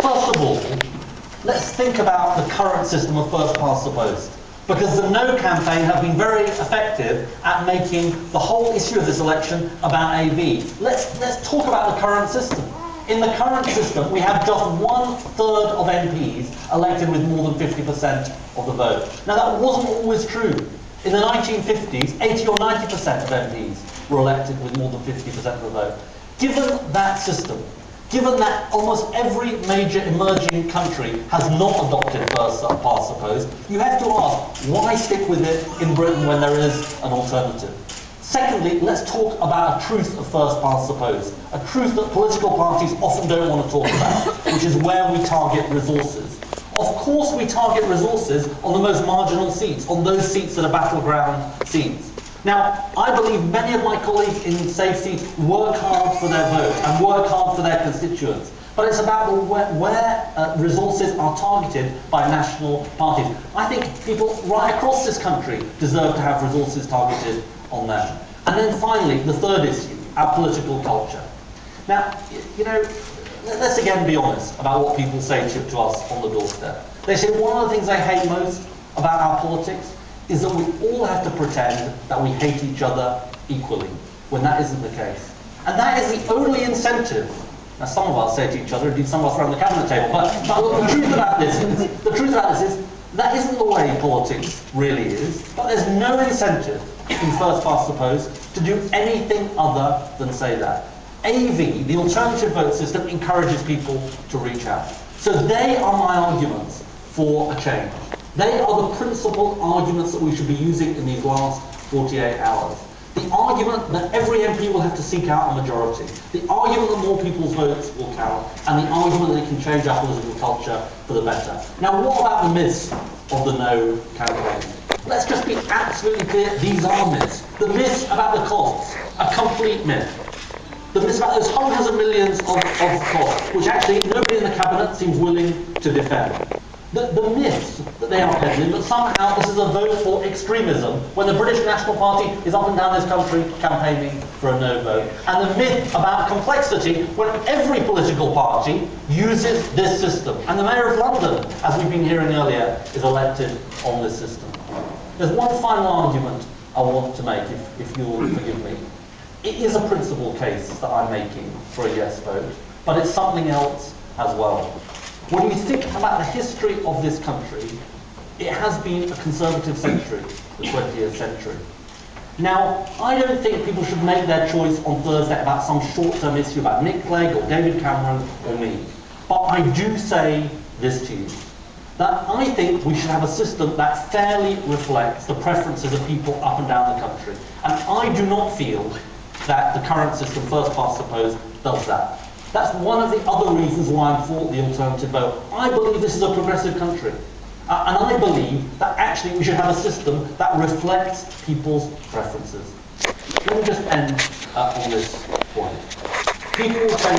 first of all, let's think about the current system of first past the post. Because the No campaign have been very effective at making the whole issue of this election about AV. Let's talk about the current system. In the current system, we have just 1/3 of MPs elected with more than 50% of the vote. Now, that wasn't always true. In the 1950s, 80 or 90% of MPs were elected with more than 50% of the vote. Given that system, given that almost every major emerging country has not adopted first past the post, you have to ask, why stick with it in Britain when there is an alternative? Secondly, let's talk about a truth of first past the post, a truth that political parties often don't want to talk about, which is where we target resources. Of course we target resources on the most marginal seats, on those seats that are battleground seats. Now, I believe many of my colleagues in safe seats work hard for their vote and work hard for their constituents. But it's about where resources are targeted by national parties. I think people right across this country deserve to have resources targeted on them. And then finally, the third issue, our political culture. Now, you know, let's again be honest about what people say to us on the doorstep. They say one of the things they hate most about our politics is that we all have to pretend that we hate each other equally, when that isn't the case. And that is the only incentive, now some of us say to each other, indeed some of us around the cabinet table, but the truth about this is, that isn't the way politics really is, but there's no incentive in first past the post to do anything other than say that. AV, the alternative vote system, encourages people to reach out. So they are my arguments for a change. They are the principal arguments that we should be using in these last 48 hours. The argument that every MP will have to seek out a majority. The argument that more people's votes will count. And the argument that it can change our political culture for the better. Now, what about the myths of the No campaign? Let's just be absolutely clear, these are myths. The myths about the costs, a complete myth. The myths about those hundreds of millions of costs, which actually nobody in the cabinet seems willing to defend. The myths that they are peddling, that somehow this is a vote for extremism, when the British National Party is up and down this country campaigning for a no vote. And the myth about complexity, when every political party uses this system. And the Mayor of London, as we've been hearing earlier, is elected on this system. There's one final argument I want to make, if you'll forgive me. It is a principal case that I'm making for a yes vote, but it's something else as well. When you think about the history of this country, it has been a conservative century, the 20th century. Now, I don't think people should make their choice on Thursday about some short-term issue about Nick Clegg or David Cameron or me. But I do say this to you, that I think we should have a system that fairly reflects the preferences of people up and down the country. And I do not feel that the current system, first past the post, does that. That's one of the other reasons why I'm for the alternative vote. I believe this is a progressive country. And I believe that actually we should have a system that reflects people's preferences. Let me just end on this point. People will say